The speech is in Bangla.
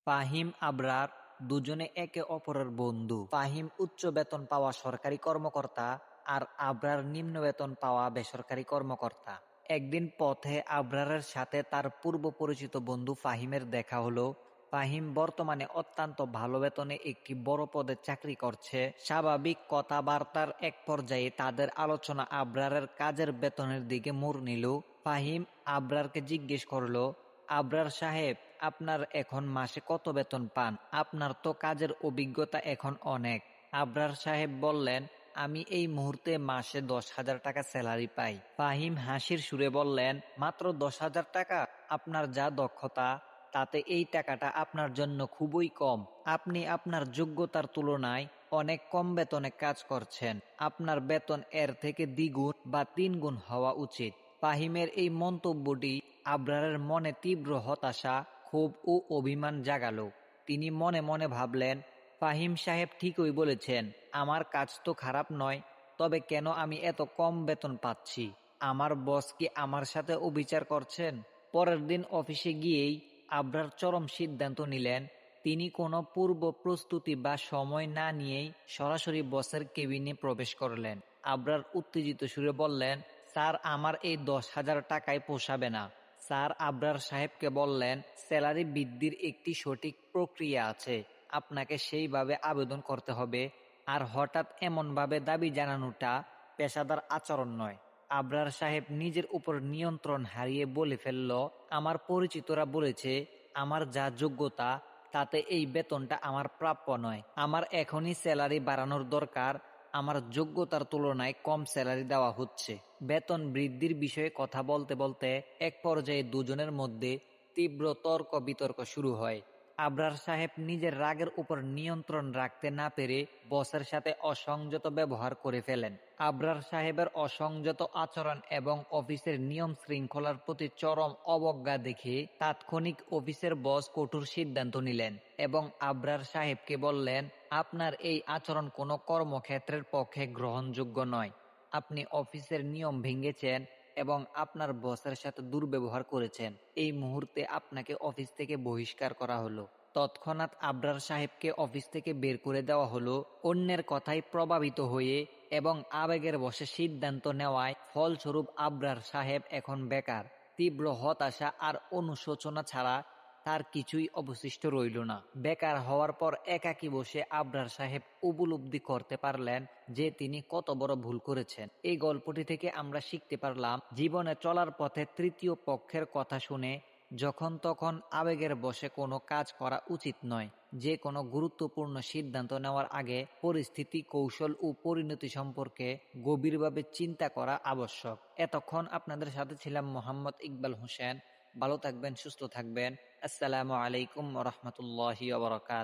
ফাহিম আবরার দুজনে একে অপরের বন্ধু। ফাহিম উচ্চ বেতন পাওয়া সরকারি কর্মকর্তা আর আবরার নিম্ন বেতন পাওয়া বেসরকারি কর্মকর্তা। একদিন পথে আবরারের সাথে তার পূর্ব পরিচিত বন্ধু ফাহিমের দেখা হলো। ফাহিম বর্তমানে অত্যন্ত ভালো বেতনে একটি বড় পদে চাকরি করছে। স্বাভাবিক কথাবার্তার এক পর্যায়ে তাদের আলোচনা আবরারের কাজের বেতনের দিকে মোড় নিল। ফাহিম আবরারকে জিজ্ঞেস করলো, আবরার সাহেব, আপনার এখন মাসে কত বেতন পান? আপনার তো কাজের অভিজ্ঞতা এখন অনেক। আবরার সাহেব বললেন, আমি এই মুহূর্তে মাসে 10,000 টাকা স্যালারি পাই। ফাহিম হাসির সুরে বললেন, মাত্র 10,000 টাকা? আপনার যা দক্ষতা তাতে এই টাকাটা আপনার জন্য খুবই কম। আপনি আপনার যোগ্যতার তুলনায় অনেক কম বেতনে কাজ করছেন। আপনার বেতন এর থেকে দ্বিগুণ বা 3 গুণ হওয়া উচিত। ফাহিমের এই মন্তব্যটি আবরারের মনে তীব্র হতাশা, ক্ষোভ ও অভিমান জাগালো। তিনি মনে মনে ভাবলেন, ফাহিম সাহেব ঠিকই বলেছেন, আমার কাজ তো খারাপ নয়, তবে কেন আমি এত কম বেতন পাচ্ছি? আমার বস কি আমার সাথে অবিচার করছেন? পরের দিন অফিসে গিয়েই আবরার চরম সিদ্ধান্ত নিলেন। তিনি কোনো পূর্ব প্রস্তুতি বা সময় না নিয়েই সরাসরি বসের কেবিনে প্রবেশ করলেন। আবরার উত্তেজিত সুরে বললেন, স্যার, আমার এই 10,000 টাকায় পোষাবে না। স্যার আবরার সাহেবকে বললেন, স্যালারি বৃদ্ধির একটি সঠিক প্রক্রিয়া আছে, আপনাকে সেইভাবে আবেদন করতে হবে। আর হঠাৎ এমনভাবে দাবি জানানোটা পেশাদার আচরণ নয়। আবরার সাহেব নিজের উপর নিয়ন্ত্রণ হারিয়ে বলে ফেলল, আমার পরিচিতরা বলেছে আমার যা যোগ্যতা তাতে এই বেতনটা আমার প্রাপ্য নয়। আমার এখনই স্যালারি বাড়ানোর দরকার। আমার যোগ্যতার তুলনায় কম স্যালারি দেওয়া হচ্ছে। বেতন বৃদ্ধির বিষয়ে কথা বলতে বলতে এক পর্যায়ে দুজনের মধ্যে তীব্র তর্ক বিতর্ক শুরু হয়। আবরার সাহেব নিজের রাগের উপর নিয়ন্ত্রণ রাখতে না পেরে বসের সাথে অসংযত ব্যবহার করে ফেলেন। আবরার সাহেবের অসংযত আচরণ এবং অফিসের নিয়ম শৃঙ্খলার প্রতি চরম অবজ্ঞা দেখে তাৎক্ষণিক অফিসের বস কঠোর সিদ্ধান্ত নিলেন এবং আবরার সাহেবকে বললেন, আপনার এই আচরণ কোনো কর্মক্ষেত্রের পক্ষে গ্রহণযোগ্য নয়। আপনি অফিসের নিয়ম ভেঙেছেন এবং আপনার বসের সাথে দুর্ব্যবহার করেছেন। এই মুহূর্তে আপনাকে অফিস থেকে বহিষ্কার করা হলো। তৎক্ষণাৎ আবরার সাহেবকে অফিস থেকে বের করে দেওয়া হলো। অন্যের কথায় প্রভাবিত হয়ে এবং আবেগের বশে সিদ্ধান্ত নেওয়ায় ফলস্বরূপ আবরার সাহেব এখন বেকার। তীব্র হতাশা আর অনুশোচনা ছাড়া তার কিছুই অবশিষ্ট রইল না। বেকার হওয়ার পর একাকী বসে আবরার সাহেব উপলব্ধি করতে পারলেন যে তিনি কত বড় ভুল করেছেন। এই গল্পটি থেকে আমরা শিখতে পারলাম, জীবনে চলার পথে তৃতীয় পক্ষের কথা শুনে যখন তখন আবেগের বশে কোনো কাজ করা উচিত নয়। যে কোনো গুরুত্বপূর্ণ সিদ্ধান্ত নেওয়ার আগে পরিস্থিতি, কৌশল ও পরিণতি সম্পর্কে গভীরভাবে চিন্তা করা আবশ্যক। এতক্ষণ আপনাদের সাথে ছিলাম মোহাম্মদ ইকবাল হোসেন। ভালো থাকবেন, সুস্থ থাকবেন। আসসালামু আলাইকুম ওয়া রাহমাতুল্লাহি ওয়া বারাকাতুহু।